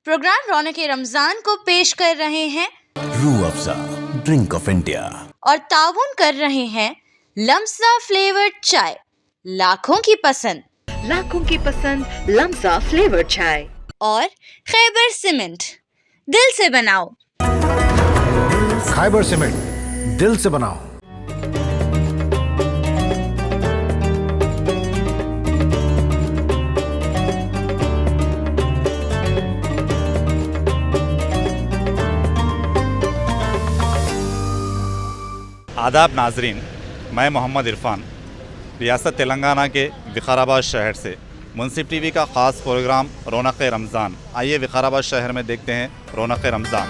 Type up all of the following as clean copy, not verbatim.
Programme रौनक रमजान को पेश कर रहे हैं Rooh Afza drink of India और ताउन कर रहे हैं लम्सा फ्लेवर्ड चाय, लाखों की पसंद लम्सा फ्लेवर्ड चाय और खैबर सीमेंट, दिल से बनाओ। खैबर सीमेंट, दिल से बनाओ। आदाब नाजरीन, मैं मोहम्मद इरफान रियासत तेलंगाना के विकाराबाद शहर से मुंसिफ टीवी का ख़ास प्रोग्राम रौनक रमज़ान। आइए विकाराबाद शहर में देखते हैं रौनक रमज़ान।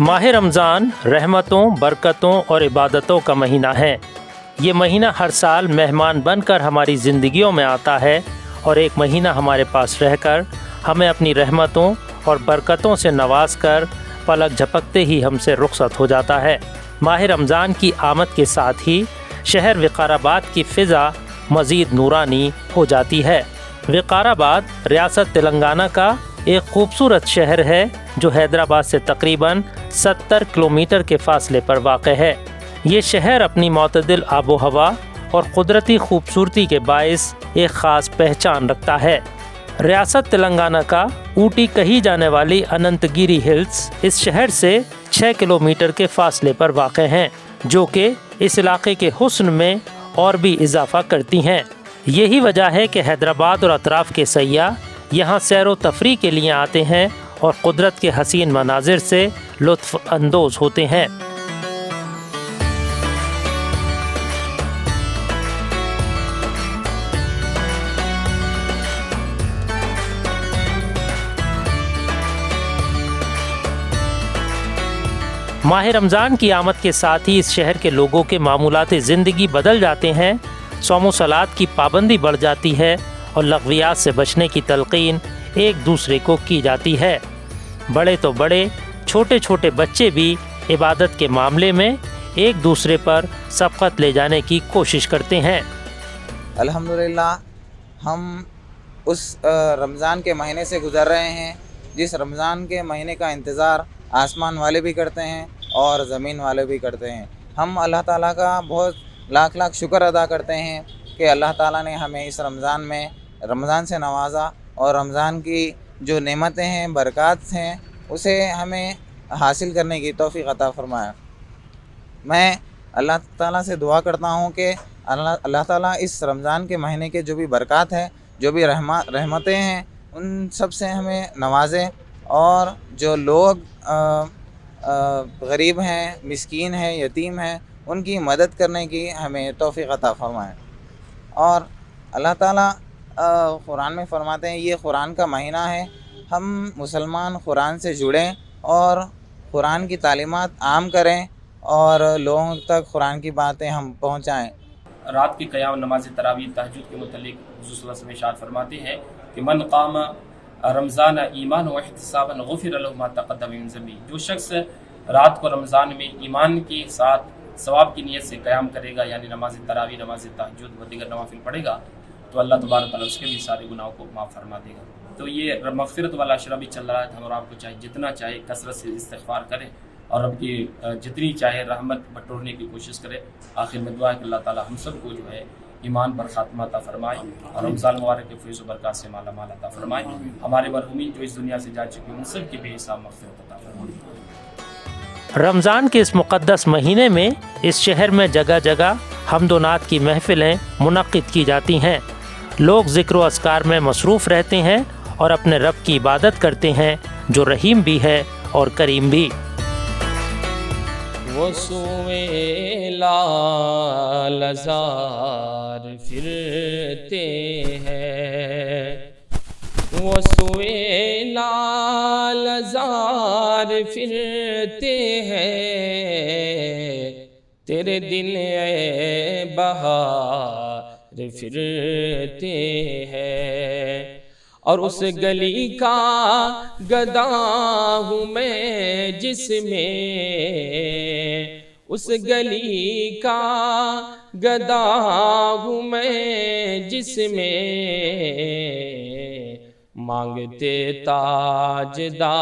माह रमज़ान रहमतों, बरकतों और इबादतों का महीना है। ये महीना हर साल मेहमान बनकर हमारी ज़िंदगियों में आता है और एक महीना हमारे पास रहकर हमें अपनी रहमतों और बरकतों से नवाज कर पलक झपकते ही हमसे रुखसत हो जाता है। माह रमज़ान की आमद के साथ ही शहर विकाराबाद की फ़िज़ा मज़ीद नूरानी हो जाती है। विकाराबाद रियासत तेलंगाना का एक खूबसूरत शहर है जो हैदराबाद से तकरीबन 70 किलोमीटर के फ़ासले पर वाक़ है। ये शहर अपनी मतदिल आबो हवा और क़ुदरती खूबसूरती के बाइस एक ख़ास पहचान रखता है। रियासत तेलंगाना का ऊटी कही जाने वाली अनंतगिरी हिल्स इस शहर से 6 किलोमीटर के फ़ासले पर वाक़ हैं, जो कि इस इलाके के हुस्न में और भी इजाफ़ा करती हैं। यही वजह है कि हैदराबाद और अतराफ़ के सयाह यहाँ सैर व तफरी के लिए आते हैं और कुदरत के हसीन मनाजिर से लुत्फ़ अंदोज़ होते हैं। माह रमज़ान की आमद के साथ ही इस शहर के लोगों के मामूलात ज़िंदगी बदल जाते हैं। सौम सलात की पाबंदी बढ़ जाती है और लग़वियात से बचने की तलक़ीन एक दूसरे को की जाती है। बड़े तो बड़े, छोटे छोटे बच्चे भी इबादत के मामले में एक दूसरे पर सबक़त ले जाने की कोशिश करते हैं। अल्हम्दुलिल्लाह हम उस रमज़ान के महीने से गुज़र रहे हैं जिस रमज़ान के महीने का इंतज़ार आसमान वाले भी करते हैं और ज़मीन वाले भी करते हैं। हम अल्लाह ताला का बहुत लाख लाख शुक्र अदा करते हैं कि अल्लाह ताला ने हमें इस रमज़ान से नवाजा और रमज़ान की जो नेमतें हैं, बरक़ात हैं, उसे हमें हासिल करने की तौफ़ीक़ अता फ़रमाया। मैं अल्लाह ताला से दुआ करता हूँ कि अल्लाह ताला इस रमज़ान के महीने के जो भी बरक़ात हैं, जो भी रहमतें हैं, उन सब से हमें नवाज़े और जो लोग गरीब हैं, मिस्कीन हैं, यतीम हैं, उनकी मदद करने की हमें तौफ़ीक़ अता फ़रमाए। और अल्लाह ताला क़ुरान में फ़रमाते हैं, ये क़ुरान का महीना है, हम मुसलमान क़ुरान से जुड़ें और क़ुरान की तालीमात आम करें और लोगों तक क़ुरान की बातें हम पहुँचाएँ। रात की क़याम नमाज तरावीह तहज्जुद के मुतल्लिक़ हुज़ूर सल्लल्लाहु अलैहि वसल्लम इरशाद फरमाते हैं कि मन क़ाम रमज़ान ईमान व इहतिसाबन गुफ़िर लहु मा तक़द्दम मिन ज़म्बी। जो शख्स रात को रमज़ान में ईमान के साथ सवाब की नीयत से क़याम करेगा, यानी नमाज तरावीह, नमाज तहज्जुद व दीगर नवाफिल पढ़ेगा, तो अल्लाह तबारक व तआला उसके भी सारे गुनाहों को माफ़ फरमा देगा। तो ये मग़फ़िरत वाला अशरा भी चल रहा है। हम और आपको चाहे जितना चाहे कसरत से इस्तिग़फ़ार करें और रब की जितनी चाहे रहमत बटोरने की कोशिश करें। आखिर में दुआ है कि अल्लाह ताला हम सब को जो है ईमान पर ख़ात्मा अता फ़रमाए और रमज़ान मुबारक के फ़ैज़ व बरक़ात से माला माल अता फ़रमाए। हमारे मरहूमीन जो इस दुनिया से जा चुके हैं, उन सब की बेहिसाब मग़फ़िरत अता फ़रमाए। रमज़ान के इस मुक़द्दस महीने में इस शहर में जगह जगह हम्दो नात की महफ़िलें मुनक़्क़िद की जाती हैं। लोग ज़िक्र व अस्कार में मसरूफ़ रहते हैं और अपने रब की इबादत करते हैं जो रहीम भी है और करीम भी। वो सुए लालज़ार फिरते हैं, वो सुए लालज़ार फिरते हैं, तेरे दिल ए बहार फिरते हैं। और उस गली का गदा हूँ मैं जिसमें اس گلی کا گدا ہوں میں جس میں مانگتے تاجدار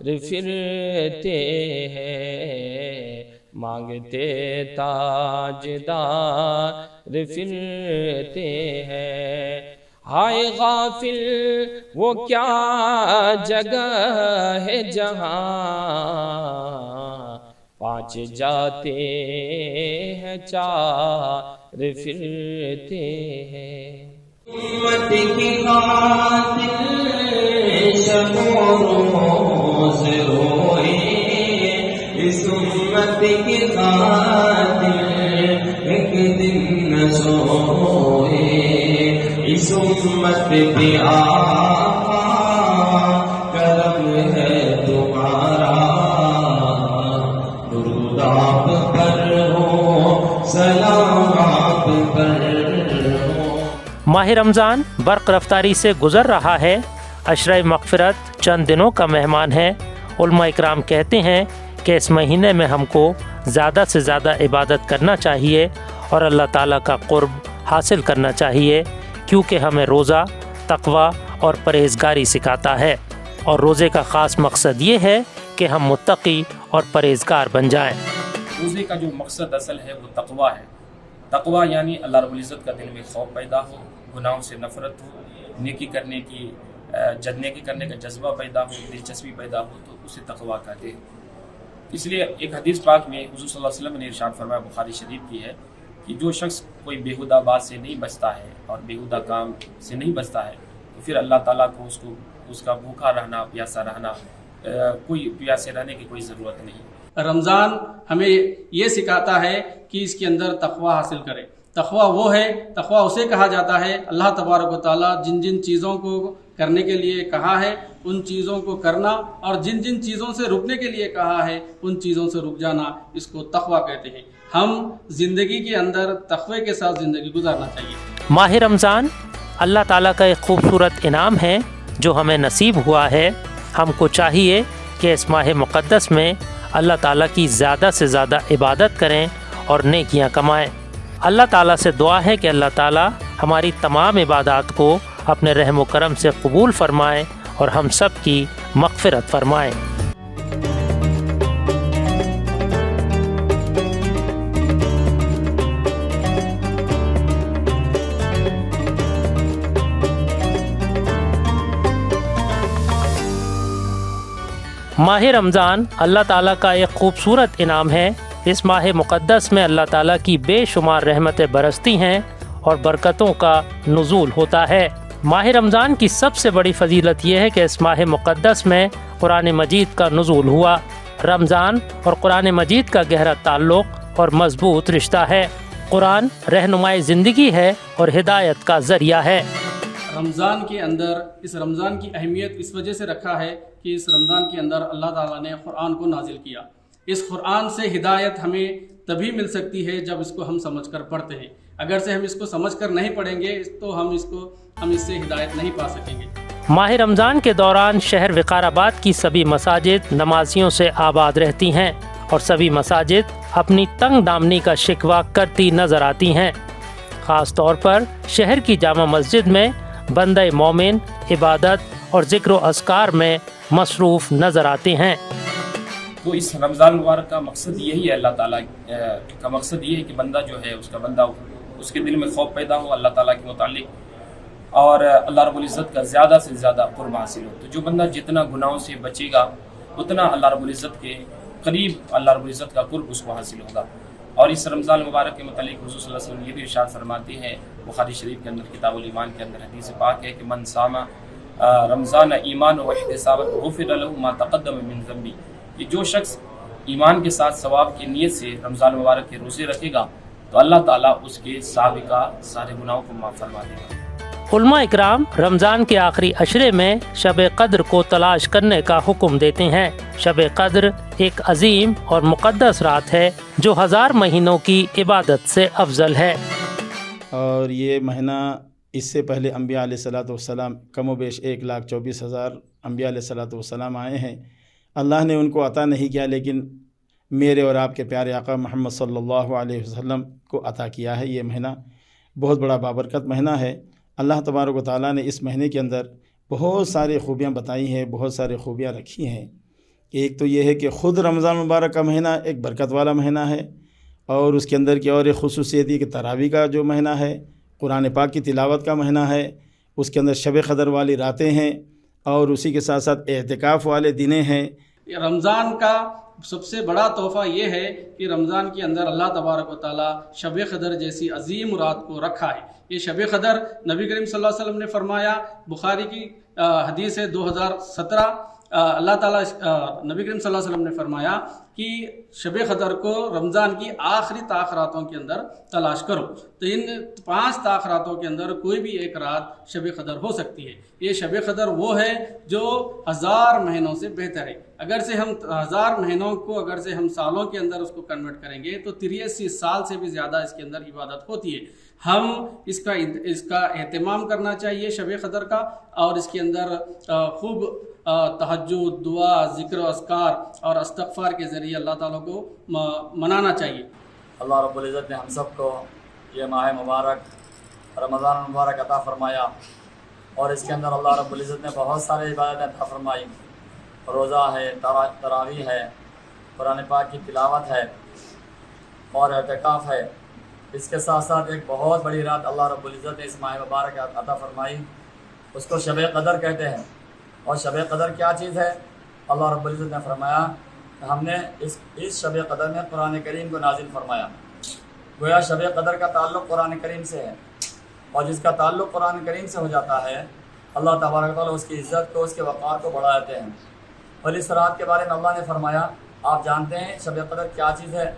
پھرتے ہیں، مانگتے تاجدار پھرتے ہیں۔ ہائے غافل وہ کیا جگہ ہے جہاں پانچ جاتے ہیں چار پھرتے ہیں۔ امت کی خاطر شب و روز روئے، اس امت کی خاطر ایک دن نہ سوئے، اس امت پہ آقا کرم ہے تمہارا، درود آپ پر ہو، سلام آپ پر ہو۔ ماہ رمضان برق رفتاری سے گزر رہا ہے، عشرہ مغفرت چند دنوں کا مہمان ہے۔ علماء اکرام کہتے ہیں کہ اس مہینے میں ہم کو زیادہ سے زیادہ عبادت کرنا چاہیے اور اللہ تعالیٰ کا قرب حاصل کرنا چاہیے، کیونکہ ہمیں روزہ تقوی اور پرہیزگاری سکھاتا ہے، اور روزے کا خاص مقصد یہ ہے کہ ہم متقی اور پرہیزگار بن جائیں۔ روزے کا جو مقصد اصل ہے وہ تقوی ہے۔ تقوی یعنی اللہ رب العزت کا دل میں خوف پیدا ہو، گناہوں سے نفرت ہو، نیکی کرنے کی نیکی کرنے کا جذبہ پیدا ہو، دلچسپی پیدا ہو، تو اسے تقوی کہتے ہیں۔ اس لیے ایک حدیث پاک میں حضور صلی اللہ علیہ وسلم نے ارشاد فرمایا، بخاری شریف کی ہے، کہ جو شخص کوئی بیہودہ بات سے نہیں بچتا ہے اور بیہودہ کام سے نہیں بچتا ہے تو پھر اللہ تعالیٰ کو اس کا بھوکا رہنا، پیاسا رہنا، کوئی پیاسے رہنے کی کوئی ضرورت نہیں۔ رمضان ہمیں یہ سکھاتا ہے کہ اس کے اندر تقوی حاصل کرے۔ تقوی وہ ہے، تقوی اسے کہا جاتا ہے اللہ تبارک و تعالیٰ جن جن چیزوں کو کرنے کے لیے کہا ہے ان چیزوں کو کرنا، اور جن جن چیزوں سے رکنے کے لیے کہا ہے ان چیزوں سے رک جانا، اس کو تقوی کہتے ہیں۔ ہم زندگی کے اندر تقوی کے ساتھ زندگی گزارنا چاہیے۔ ماہ رمضان اللہ تعالیٰ کا ایک خوبصورت انعام ہے جو ہمیں نصیب ہوا ہے۔ ہم کو چاہیے کہ اس ماہ مقدس میں اللہ تعالیٰ کی زیادہ سے زیادہ عبادت کریں اور نیکیاں کمائیں۔ اللہ تعالیٰ سے دعا ہے کہ اللہ تعالیٰ ہماری تمام عبادات کو اپنے رحم و کرم سے قبول فرمائیں اور ہم سب کی مغفرت فرمائیں۔ ماہ رمضان اللہ تعالیٰ کا ایک خوبصورت انعام ہے۔ اس ماہ مقدس میں اللہ تعالیٰ کی بے شمار رحمتیں برستی ہیں اور برکتوں کا نزول ہوتا ہے۔ ماہ رمضان کی سب سے بڑی فضیلت یہ ہے کہ اس ماہ مقدس میں قرآن مجید کا نزول ہوا۔ رمضان اور قرآن مجید کا گہرا تعلق اور مضبوط رشتہ ہے۔ قرآن رہنمائی زندگی ہے اور ہدایت کا ذریعہ ہے۔ رمضان کے اندر اس رمضان کی اہمیت اس وجہ سے رکھا ہے کہ اس رمضان کے اندر اللہ تعالیٰ نے قرآن کو نازل کیا۔ اس قرآن سے ہدایت ہمیں تبھی مل سکتی ہے جب اس کو ہم سمجھ کر پڑھتے ہیں۔ اگر سے ہم اس کو سمجھ کر نہیں پڑھیں گے تو ہم اس سے ہدایت نہیں پا سکیں گے۔ ماہ رمضان کے دوران شہر وقار آباد کی سبھی مساجد نمازیوں سے آباد رہتی ہیں اور سبھی مساجد اپنی تنگ دامنی کا شکوہ کرتی نظر آتی ہیں۔ خاص طور پر شہر کی جامع مسجد میں بندہ مومن عبادت اور ذکر و اذکار میں مصروف نظر آتے ہیں۔ تو اس رمضان مبارک کا مقصد یہی ہے، اللہ تعالیٰ کا مقصد یہ ہے کہ بندہ جو ہے اس کے دل میں خوف پیدا ہو اللہ تعالیٰ کے متعلق، اور اللہ رب العزت کا زیادہ سے زیادہ قرب حاصل ہو۔ تو جو بندہ جتنا گناہوں سے بچے گا اتنا اللہ رب العزت کے قریب اللہ رب العزت کا قرب اس کو حاصل ہوگا۔ اور اس رمضان مبارک کے متعلق حضور صلی اللہ علیہ وسلم یہ بھی ارشاد فرماتے ہیں، بخاری شریف کے اندر کتاب الایمان کے اندر حدیث پاک ہے کہ من صام رمضان ایمان و احتسابا غفر له ما تقدم من ذنبه، کہ جو شخص ایمان کے ساتھ ثواب کی نیت سے رمضان مبارک کے روزے رکھے گا تو اللہ تعالیٰ اس کے سابقہ سارے گناہوں کو معاف فرما دے گا۔ علماء اکرام رمضان کے آخری عشرے میں شب قدر کو تلاش کرنے کا حکم دیتے ہیں۔ شب قدر ایک عظیم اور مقدس رات ہے جو 1000 مہینوں کی عبادت سے افضل ہے۔ اور یہ مہینہ اس سے پہلے انبیاء علیہ السلام کم و بیش 1,24,000 انبیاء علیہ السلام آئے ہیں۔ اللہ نے ان کو عطا نہیں کیا، لیکن میرے اور آپ کے پیارے آقا محمد صلی اللہ علیہ وسلم کو عطا کیا ہے۔ یہ مہینہ بہت بڑا بابرکت مہینہ ہے۔ اللہ تبارک و تعالیٰ نے اس مہینے کے اندر بہت ساری خوبیاں بتائی ہیں، بہت ساری خوبیاں رکھی ہیں۔ ایک تو یہ ہے کہ خود رمضان مبارک کا مہینہ ایک برکت والا مہینہ ہے، اور اس کے اندر کی اور ایک خصوصیت یہ کہ تراویح کا جو مہینہ ہے، قرآن پاک کی تلاوت کا مہینہ ہے، اس کے اندر شب قدر والی راتیں ہیں، اور اسی کے ساتھ ساتھ اعتکاف والے دنیں ہیں۔ رمضان کا سب سے بڑا تحفہ یہ ہے کہ رمضان کے اندر اللہ تبارک و تعالیٰ شب قدر جیسی عظیم رات کو رکھا ہے۔ یہ شب قدر نبی کریم صلی اللہ علیہ وسلم نے فرمایا، بخاری کی حدیث ہے 2017، اللہ تعالیٰ نبی کریم صلی اللہ علیہ وسلم نے فرمایا کہ شب قدر کو رمضان کی آخری تاخراتوں کے اندر تلاش کرو۔ تو ان 5 تاخراتوں کے اندر کوئی بھی ایک رات شب قدر ہو سکتی ہے۔ یہ شب قدر وہ ہے جو 1000 مہینوں سے بہتر ہے۔ اگر سے ہم 1000 مہینوں کو اگر سے ہم سالوں کے اندر اس کو کنورٹ کریں گے تو 83 سال سے بھی زیادہ اس کے اندر عبادت ہوتی ہے۔ ہم اس کا اہتمام کرنا چاہیے شب قدر کا، اور اس کے اندر خوب تہجد، دعا، ذکر و اذکار اور استغفار کے ذریعے اللہ تعالیٰ کو منانا چاہیے۔ اللہ رب العزت نے ہم سب کو یہ ماہ مبارک رمضان مبارک عطا فرمایا، اور اس کے اندر اللہ رب العزت نے بہت سارے عبادتیں عطا فرمائی۔ روزہ ہے، تراویح ہے، قرآن پاک کی تلاوت ہے، اور اعتکاف ہے۔ اس کے ساتھ ساتھ ایک بہت بڑی رات اللہ رب العزت نے اس ماہ مبارک عطا فرمائی، اس کو شب قدر کہتے ہیں۔ اور شب قدر کیا چیز ہے؟ اللہ رب العزت نے فرمایا کہ ہم نے اس شب قدر میں قرآن کریم کو نازل فرمایا۔ گویا شب قدر کا تعلق قرآن کریم سے ہے، اور جس کا تعلق قرآن کریم سے ہو جاتا ہے اللہ تبارک و تعالیٰ اس کی عزت کو، اس کے وقار کو بڑھا دیتے ہیں۔ اور اس رات کے بارے میں اللہ نے فرمایا، آپ جانتے ہیں شب قدر کیا چیز ہے؟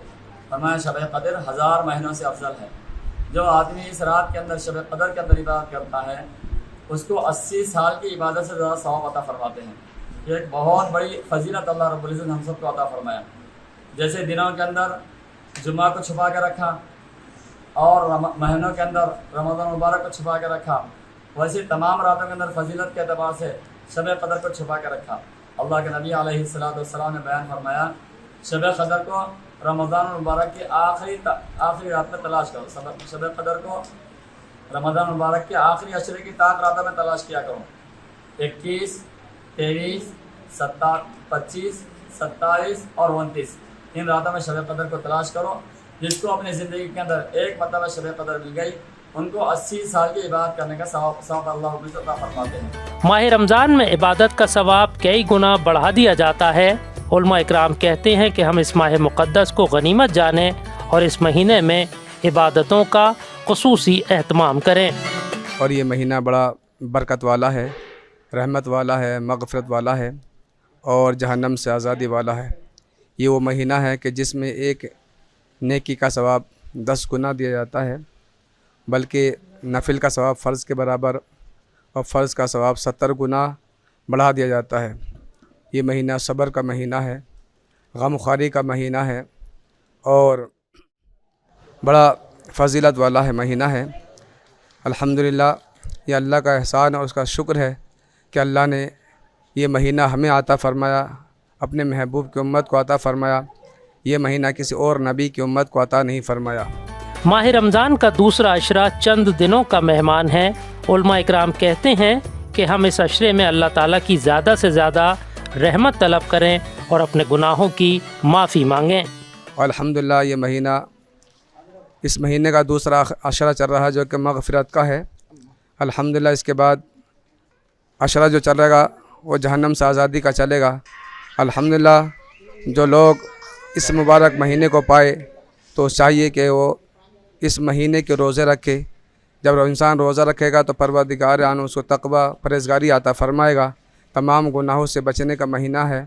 فرمایا شب قدر 1000 مہینوں سے افضل ہے۔ جو آدمی اس رات کے اندر شب قدر کے اندر عبادت کرتا ہے اس کو 80 سال کی عبادت سے زیادہ ثواب عطا فرماتے ہیں۔ یہ ایک بہت بڑی فضیلت اللہ رب العزت نے ہم سب کو عطا فرمایا۔ جیسے دنوں کے اندر جمعہ کو چھپا کے رکھا، اور مہینوں کے اندر رمضان مبارک کو چھپا کے رکھا، ویسے تمام راتوں کے اندر فضیلت کے اعتبار سے شب قدر کو چھپا کے رکھا۔ اللہ کے نبی علیہ السلام نے بیان فرمایا، شب قدر کو رمضان مبارک کی آخری رات میں تلاش کرو۔ شب قدر کو رمضان مبارک کے آخری عشرے کی طاق راتوں میں تلاش کیا کرو۔ 21، 23، 25، 27 اور 29 ان راتوں میں شب قدر کو تلاش کرو۔ جس کو اپنی زندگی کے اندر ایک مرتبہ شب قدر مل گئی ان کو 80 سال کی عبادت کرنے کا ثواب اللہ رب العزت عطا فرماتے ہیں۔ ماہ رمضان میں عبادت کا ثواب کئی گنا بڑھا دیا جاتا ہے۔ علماء اکرام کہتے ہیں کہ ہم اس ماہ مقدس کو غنیمت جانیں اور اس مہینے میں عبادتوں کا خصوصی اہتمام کریں۔ اور یہ مہینہ بڑا برکت والا ہے، رحمت والا ہے، مغفرت والا ہے، اور جہنم سے آزادی والا ہے۔ یہ وہ مہینہ ہے کہ جس میں ایک نیکی کا ثواب 10 گنا دیا جاتا ہے، بلکہ نفل کا ثواب فرض کے برابر اور فرض کا ثواب 70 گنا بڑھا دیا جاتا ہے۔ یہ مہینہ صبر کا مہینہ ہے، غم خواری کا مہینہ ہے، اور بڑا فضیلت والا ہے مہینہ ہے۔ الحمدللہ یہ اللہ کا احسان اور اس کا شکر ہے کہ اللہ نے یہ مہینہ ہمیں عطا فرمایا، اپنے محبوب کی امت کو عطا فرمایا۔ یہ مہینہ کسی اور نبی کی امت کو عطا نہیں فرمایا۔ ماہ رمضان کا دوسرا عشرہ چند دنوں کا مہمان ہے۔ علماء اکرام کہتے ہیں کہ ہم اس عشرے میں اللہ تعالیٰ کی زیادہ سے زیادہ رحمت طلب کریں اور اپنے گناہوں کی معافی مانگیں۔ الحمدللہ یہ مہینہ، اس مہینے کا دوسرا عشرہ چل رہا ہے جو کہ مغفرت کا ہے۔ الحمدللہ اس کے بعد عشرہ جو چلے گا وہ جہنم سے آزادی کا چلے گا۔ الحمدللہ جو لوگ اس مبارک مہینے کو پائے تو چاہیے کہ وہ اس مہینے کے روزے رکھے۔ جب انسان روزہ رکھے گا تو پروردگار عنہ اس کو تقوی پرہیزگاری عطا فرمائے گا۔ تمام گناہوں سے بچنے کا مہینہ ہے۔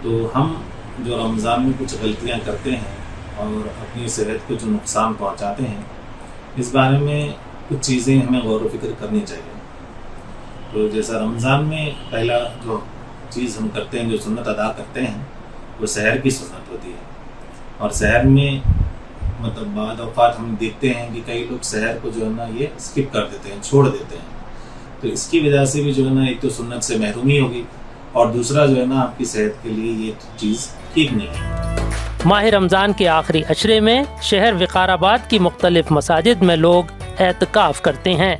تو ہم جو رمضان میں کچھ غلطیاں کرتے ہیں اور اپنی صحت کو جو نقصان پہنچاتے ہیں، اس بارے میں کچھ چیزیں ہمیں غور و فکر کرنی چاہیے۔ تو جیسا رمضان میں پہلا جو چیز ہم کرتے ہیں، جو سنت ادا کرتے ہیں، وہ سحر کی سنت ہوتی ہے۔ اور سحر میں مطلب بعض اوقات ہم دیکھتے ہیں کہ کئی لوگ سحر کو جو ہے نا یہ اسکپ کر دیتے ہیں، چھوڑ دیتے ہیں۔ تو اس کی وجہ سے بھی جو ہے نا ایک تو سنت سے محرومی ہوگی، اور دوسرا جو ہے نا آپ کی صحت کے لیے یہ چیز ٹھیک نہیں ہے۔ माह रमज़ान के आखिरी अशरे में शहर विकाराबाद की मुख्तलिफ मसाजिद में लोग एतकाफ़ करते हैं।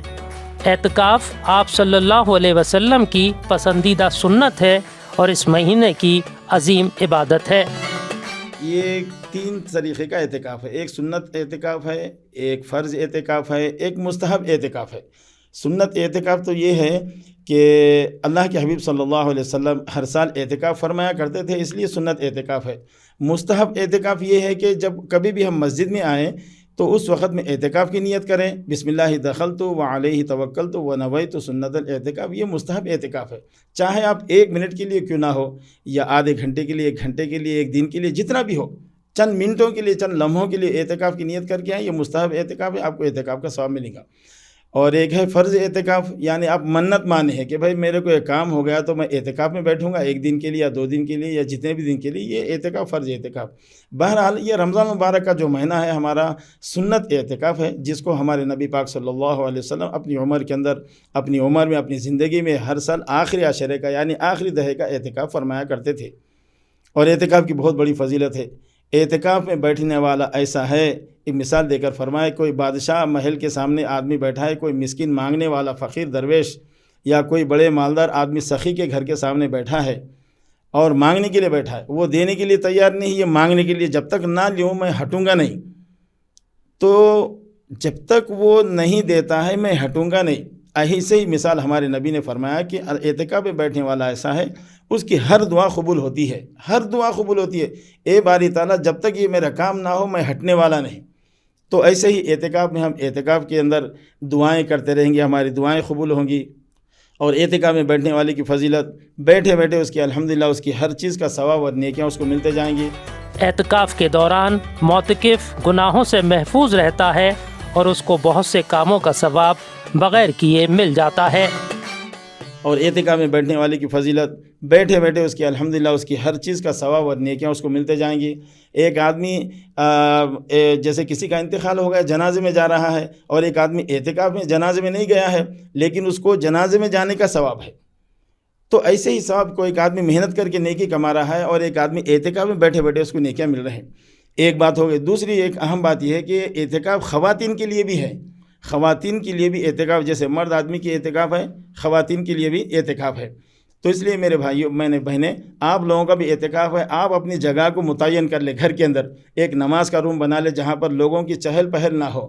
एतकाफ़ आप सल्लल्लाहु अलैहि वसल्लम की पसंदीदा सुन्नत है और इस महीने की अजीम इबादत है। ये 3 तरीक़े का एतकाफ़ है। एक सुन्नत एतकाफ़ है, एक फ़र्ज़ एतकाफ़ है, एक मुस्तहब एतकाफ़ है। सुन्नत एतकाफ़ तो ये है कि अल्लाह के हबीब सल्लल्लाहु अलैहि वसल्लम हर साल एतकाफ़ फरमाया करते थे, इसलिए सुन्नत एतकाफ़ है। मुस्तहब एतकाफ़ ये है कि जब कभी भी हम मस्जिद में आएँ तो उस वक़्त में एतकाफ़ की नियत करें, बिस्मिल्लाहि दखलतु व अलैहि तवक्कलतु व नवैतु सुन्नतल एतकाफ़। ये मुस्तहब एतकाफ़ है। चाहे आप 1 मिनट के लिए क्यों ना हो, या आधे घंटे के लिए, 1 घंटे के लिए, 1 दिन के लिए, जितना भी हो, चंद मिनटों के लिए, चंद लम्हों के लिए एतकाफ़ की नियत करके आए, ये मुस्तहब एतकाफ़ है, आपको एतकाफ़ का सवाब मिलेगा। और एक है फ़र्ज़ एतकाफ़, यानी आप मन्नत माने हैं कि भाई मेरे को एक काम हो गया तो मैं एतकाफ़ में बैठूंगा 1 दिन के लिए या 2 दिन के लिए या जितने भी दिन के लिए, ये एतकाफ़ फ़र्ज़ एतकाफ़। बहरहाल ये रमज़ान मुबारक का जो महीना है हमारा सुन्नत एतकाफ़ है, जिसको हमारे नबी पाक सल्लल्लाहु अलैहि वसल्लम अपनी उम्र के अंदर, अपनी उम्र में, अपनी ज़िंदगी में हर साल आखिरी अशरे का यानी आखिरी दहे का एतकाफ़ फरमाया करते थे। और एतकाफ़ की बहुत बड़ी फजीलत है। एतकाफ़ में बैठने वाला ऐसा है, एक मिसाल देकर फरमाए, कोई बादशाह महल के सामने आदमी बैठा है, कोई मिस्किन मांगने वाला फ़कीर दरवेश या कोई बड़े मालदार आदमी सखी के घर के सामने बैठा है और मांगने के लिए बैठा है, वो देने के लिए तैयार नहीं, ये मांगने के लिए, जब तक ना लूँ मैं हटूँगा नहीं। तो जब तक वो नहीं देता है मैं हटूँगा नहीं। ऐसे ही मिसाल हमारे नबी ने फरमाया कि एतकाफ़ में बैठने वाला ऐसा है, उसकी हर दुआ कबूल होती है, हर दुआ कबूल होती है। ए बारी ताला, जब तक ये मेरा काम ना हो मैं हटने वाला नहीं। तो ऐसे ही एतकाफ़ में हम एतकाफ़ के अंदर दुआएं करते रहेंगे, हमारी दुआएं कबूल होंगी। और एतकाफ़ में बैठने वाले की फजीलत, बैठे बैठे उसकी अल्हम्दुलिल्लाह उसकी हर चीज़ का सवाब और नेकियां उसको मिलते जाएंगी। एतकाफ़ के दौरान मोतकिफ़ गुनाहों से महफूज रहता है और उसको बहुत से कामों का सवाब बग़ैर किए मिल जाता है। और एतकाफ़ में बैठने वाले की फजीलत, बैठे बैठे उसकी अल्हम्दुलिल्लाह उसकी हर चीज़ का सवाब और नेकियां उसको मिलते जाएंगी। एक आदमी जैसे किसी का इंतकाल हो गया, जनाजे में जा रहा है, और एक आदमी एतकाफ़ में जनाजे में नहीं गया है लेकिन उसको जनाजे में जाने का सवाब है। तो ऐसे ही सवाब को एक आदमी मेहनत करके नेकी कमा रहा है और एक आदमी एतकाफ़ में बैठे बैठे उसको नेकियां मिल रहे हैं। एक बात हो गई। दूसरी एक अहम बात यह है कि एतकाफ़ ख़वातीन के लिए भी है। ख़वातीन के लिए भी एतकाफ़, जैसे मर्द आदमी की एतकाफ़ है, ख़वातीन के लिए भी एतकाफ़ है। तो इसलिए मेरे भाइयों, मैंने बहनें, आप लोगों का भी एतकाफ़ है। आप अपनी जगह को मुतय्यन कर ले, घर के अंदर एक नमाज का रूम बना ले जहाँ पर लोगों की चहल पहल ना हो।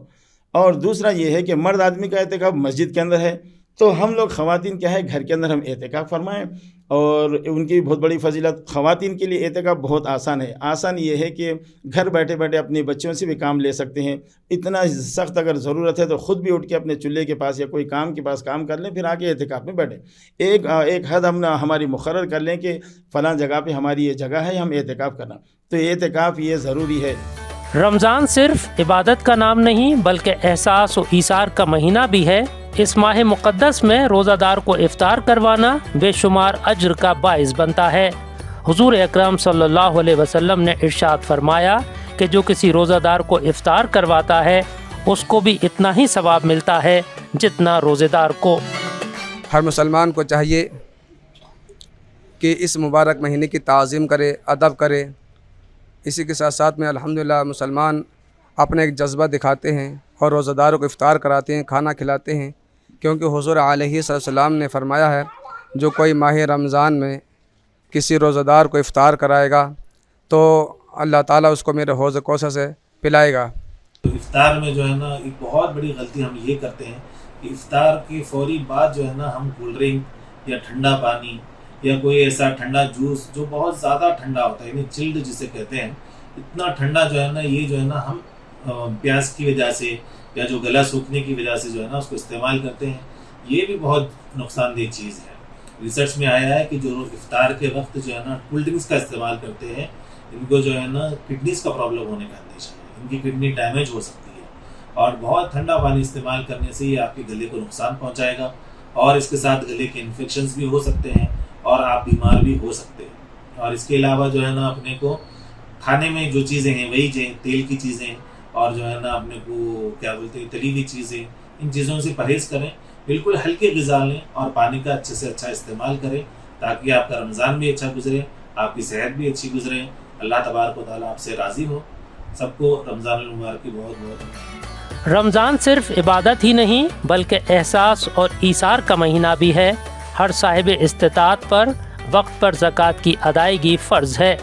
और दूसरा ये है कि मर्द आदमी का एतकाफ़ मस्जिद के अंदर है, तो हम लोग ख़वातीन क्या है, घर के अंदर हम एतकाफ़ फरमाएँ। और उनकी बहुत बड़ी फजीलत, ख़वातीन के लिए एतकाफ़ बहुत आसान है। आसान ये है कि घर बैठे बैठे अपने बच्चों से भी काम ले सकते हैं। इतना सख्त अगर ज़रूरत है तो ख़ुद भी उठ के अपने चूल्हे के पास या कोई काम के पास काम कर लें, फिर आके एतकाफ़ में बैठें। एक हद हम हमारी मुक़र्रर कर लें कि फ़लाँ जगह पे हमारी ये जगह है, हम एतकाफ़ करना। तो एतकाफ़ ये ज़रूरी है। रमज़ान सिर्फ इबादत का नाम नहीं बल्कि एहसास व ईसार का महीना भी है। इस माह मुक़द्दस में रोज़ादार को इफ्तार करवाना बेशुमार अज्र का बाइस बनता है। हुज़ूर अकरम सल्लल्लाहु अलैहि वसल्लम ने इरशाद फरमाया कि जो किसी रोज़ादार को इफ्तार करवाता है उसको भी इतना ही सवाब मिलता है जितना रोज़ेदार को। हर मुसलमान को चाहिए कि इस मुबारक महीने की ताज़ीम करे, अदब करे। इसी के साथ साथ में अल्हम्दुलिल्लाह मुसलमान अपने एक जज्बा दिखाते हैं और रोज़ादारों को इफ्तार कराते हैं, खाना खिलाते हैं, क्योंकि हुज़ूर अलैहिस्सलाम ने फरमाया है जो कोई माह रमज़ान में किसी रोज़ादार को इफ्तार कराएगा तो अल्लाह ताला उसको मेरे हौज़ कौसर से पिलाएगा। तो इफ्तार में जो है ना एक बहुत बड़ी गलती हम ये करते हैं कि इफ्तार के फ़ौरी बाद जो है ना हम कोल्ड ड्रिंक या ठंडा पानी या कोई ऐसा ठंडा जूस जो बहुत ज़्यादा ठंडा होता है, यानी चिल्ड जिसे कहते हैं, इतना ठंडा जो है ना, ये जो है ना हम प्यास की वजह से या जो गला सूखने की वजह से जो है ना उसको इस्तेमाल करते हैं। ये भी बहुत नुकसानदेह चीज़ है। रिसर्च में आया है कि जो इफ्तार के वक्त जो है ना कोल्ड ड्रिंक्स का इस्तेमाल करते हैं, इनको जो है ना किडनीज़ का प्रॉब्लम होने का अंदेशा है, इनकी किडनी डैमेज हो सकती है। और बहुत ठंडा पानी इस्तेमाल करने से ये आपके गले को नुकसान पहुँचाएगा और इसके साथ गले के इन्फेक्शंस भी हो सकते हैं और आप बीमार भी हो सकते हैं। और इसके अलावा जो है ना अपने को खाने में जो चीज़ें हैं वही तेल की चीज़ें और जो है ना अपने को क्या बोलते हैं तली हुई चीज़ें, इन चीज़ों से परहेज़ करें। बिल्कुल हल्के ग़िज़ा लें और पानी का अच्छे से अच्छा इस्तेमाल करें ताकि आपका रमज़ान भी अच्छा गुजरे, आपकी सेहत भी अच्छी गुजरे اللہ तबारक व तआला आपसे राज़ी हो। सबको रमज़ान मुबारक की बहुत बहुत। रमज़ान सिर्फ इबादत ही नहीं बल्कि एहसास और ईसार का महीना भी है। हर साहिब इस्तिताअत पर वक्त पर ज़कात की अदायगी फ़र्ज़ है,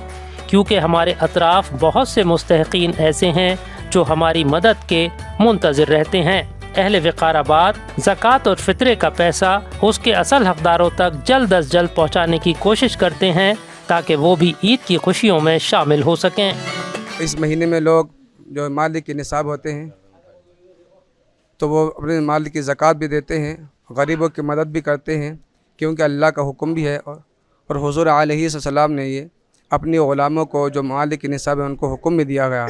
क्योंकि हमारे अतराफ़ बहुत से मुस्तहिक़ीन ऐसे हैं जो हमारी मदद के मुंतज़िर रहते हैं। अहले विकाराबाद ज़कात और फ़ित्रे का पैसा उसके असल हक़दारों तक जल्द अज जल्द पहुँचाने की कोशिश करते हैं ताकि वो भी ईद की खुशियों में शामिल हो सकें। इस महीने में लोग जो मालिक के निसाब होते हैं तो वो अपने माल की ज़कात भी देते हैं, गरीबों की मदद भी करते हैं, क्योंकि अल्लाह का हुक्म भी है। और हुज़ूर अलैहिस्सलाम ने ये अपने ग़ुलामों को जो मालिक के निसाब है उनको हुक्म भी दिया गया।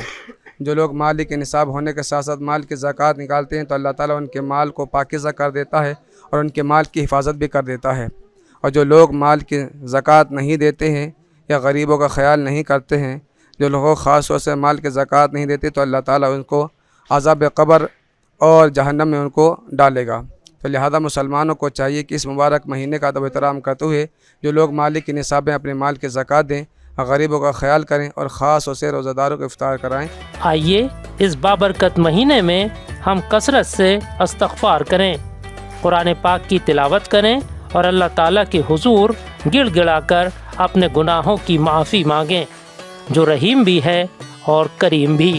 जो लोग मालिक के निसाब होने के साथ साथ माल की ज़कात निकालते हैं तो अल्लाह ताला उनके माल को पाकीज़ा कर देता है और उनके माल की हिफाजत भी कर देता है। और जो लोग माल की ज़कात नहीं देते हैं या गरीबों का ख्याल नहीं करते हैं, जो लोग ख़ास तौर से माल की ज़कात नहीं देते, तो अल्लाह ताला उनको अज़ाब क़ब्र और जहन्नम में उनको डालेगा। तो लिहाजा मुसलमानों को चाहिए कि इस मुबारक महीने का अदब एहतराम करते हुए जो लोग मालिक के निसाब में अपने माल की ज़कात दें, गरीबों का ख्याल करें और ख़ास तौर से रोज़ादारों को इफ्तार कराएं। आइए इस बाबरकत महीने में हम कसरत से इस्तग़फ़ार करें, कुरान पाक की तिलावत करें और अल्लाह ताला के हुज़ूर गिड़गिड़ा कर अपने गुनाहों की माफ़ी मांगें, जो रहीम भी है और करीम भी।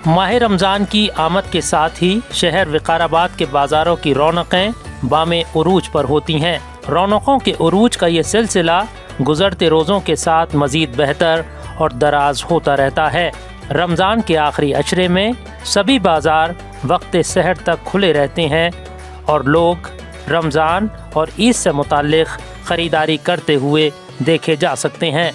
माह रमज़ान की आमद के साथ ही शहर विकाराबाद के बाज़ारों की रौनकें बामे उरूज पर होती हैं। रौनकों के उरूज का ये सिलसिला गुज़रते रोज़ों के साथ मज़ीद बेहतर और दराज होता रहता है। रमज़ान के आखिरी अशरे में सभी बाज़ार वक्त सहर तक खुले रहते हैं और लोग रमज़ान और ईद से मुताल्लिक़ ख़रीदारी करते हुए देखे जा सकते हैं।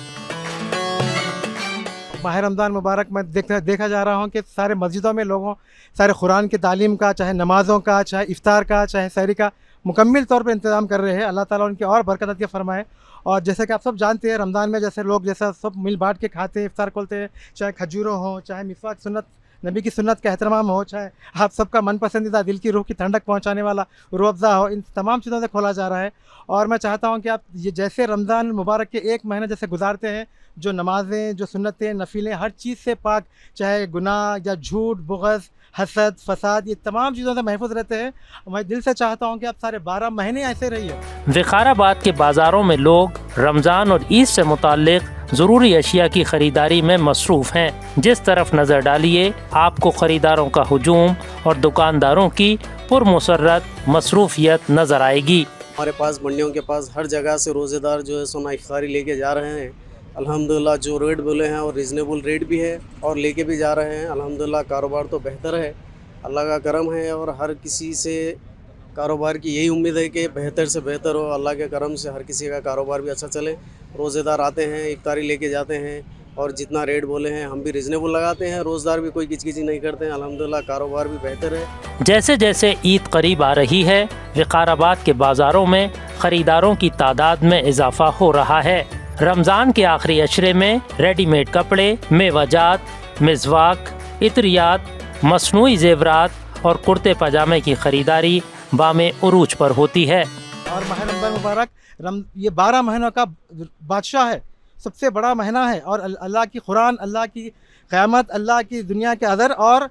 माह रमज़ान मुबारक में देखा जा रहा हूँ कि सारे मस्जिदों में लोगों सारे कुरान की तालीम का, चाहे नमाज़ों का, चाहे इफ्तार का, चाहे सहरी का मुकम्मल तौर पर इंतज़ाम कर रहे हैं। अल्लाह ताला उनकी और बरकत अता फरमाए। और जैसे कि आप सब जानते हैं रमज़ान में जैसे लोग जैसा सब मिल बांट के खाते हैं, इफ्तार खोलते हैं, चाहे खजूरों हो, चाहे मिसवाक सुन्नत नबी की सुन्नत का एहतराम हो, चाहे आप सबका मन पसंदीदा दिल की रूह की ठंडक पहुँचाने वाला रूह अफ़ज़ा हो, इन तमाम चीज़ों से खोला जा रहा है। और मैं चाहता हूँ कि आप ये जैसे रमज़ान मुबारक के एक महीने जैसे गुजारते हैं, जो नमाज़ें, जो सुन्नतें, नफिलें, हर चीज़ से पाक, चाहे गुनाह या झूठ, बुग़्ज़, हसद, फसाद, ये तमाम चीज़ों से महफूज रहते हैं। मैं दिल से चाहता हूँ कि आप सारे 12 महीने ऐसे रहिए। विकाराबाद के बाज़ारों में लोग रमज़ान और ईद से मुताल्लिक़ ज़रूरी अशिया की ख़रीदारी में मसरूफ़ हैं। जिस तरफ नज़र डालिए आपको ख़रीदारों का हुजूम और दुकानदारों की पुरमसरत मसरूफ़ियत नज़र आएगी। हमारे पास मंडियों के पास हर जगह से रोज़ेदार जो है सोना इफ्तारी लेके जा रहे हैं। अल्हम्दुलिल्लाह जो रेट बोले हैं और रीज़नेबल रेट भी है और लेके भी जा रहे हैं। अल्हम्दुलिल्लाह कारोबार तो बेहतर है, अल्लाह का करम है और हर किसी से कारोबार की यही उम्मीद है कि बेहतर से बेहतर हो। अल्लाह के करम से हर किसी का कारोबार भी अच्छा चले। रोज़ेदार आते हैं, इफ्तारी लेके जाते हैं और जितना रेट बोले हैं हम भी रीज़नेबल लगाते हैं। रोज़दार भी कोई किचकिची नहीं करते हैं। अल्हम्दुलिल्लाह कारोबार भी बेहतर है। जैसे जैसे ईद करीब आ रही है, विकाराबाद के बाज़ारों में ख़रीदारों की तादाद में इजाफ़ा हो रहा है। रमज़ान के आखिरी अशरे में रेडीमेड कपड़े, मेवाजात, मिज़वाक, इत्रियात, मसनूई ज़ेवरात और कुर्ते पजामे की ख़रीदारी बामे उरूज पर होती है। और माह रमज़ान मुबारक ये 12 महीनों का बादशाह है, सबसे बड़ा महीना है और अल्लाह की कुरान, अल्लाह की क़यामत, अल्लाह की दुनिया के अदर और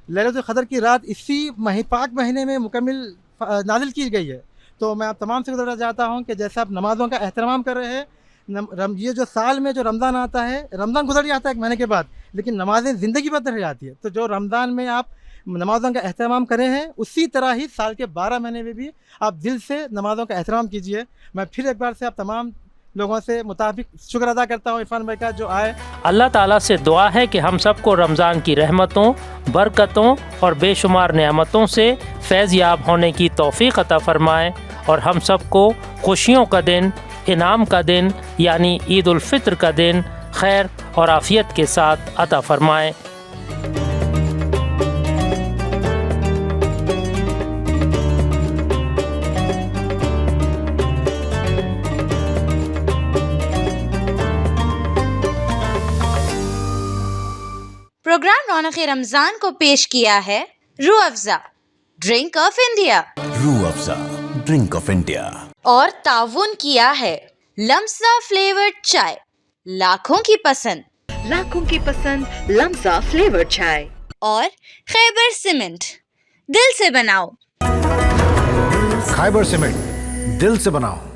लैलतुल क़द्र की रात इसी पाक महीने में मुकम्मल नाज़िल की गई है। तो मैं आप तमाम से गुज़ारना चाहता हूँ कि जैसे आप नमाज़ों का एहतराम कर रहे हैं, ये जो साल में जो रमज़ान आता है, रमज़ान गुजर जाता है एक महीने के बाद, लेकिन नमाज़ें ज़िंदगी भर रह जाती है। तो जो रमज़ान में आप नमाज़ों का एहतराम करें हैं, उसी तरह ही साल के 12 महीने में भी आप दिल से नमाज़ों का एहतराम कीजिए। मैं फिर एक बार से आप तमाम लोगों से मुताबिक शुक्र अदा करता हूँ इरफान भाई का जो आए। अल्लाह ताला से दुआ है कि हम सबको रमज़ान की रहमतों, बरकतों और बेशुमार नेमतों से फैज़ याब होने की तौफ़ीक़ अता फ़रमाए और हम सबको खुशियों का दिन, इनाम का दिन यानी ईद उल फ़ित्र का दिन खैर और आफ़ियत के साथ अता फ़रमाए। रौनक रमजान को पेश किया है Rooh Afza drink of India Rooh Afza drink of India और ताउन किया है लम्सा फ्लेवर्ड चाय, लाखों की पसंद लम्सा फ्लेवर्ड चाय और खैबर सीमेंट, दिल से बनाओ। खैबर सीमेंट, दिल से बनाओ।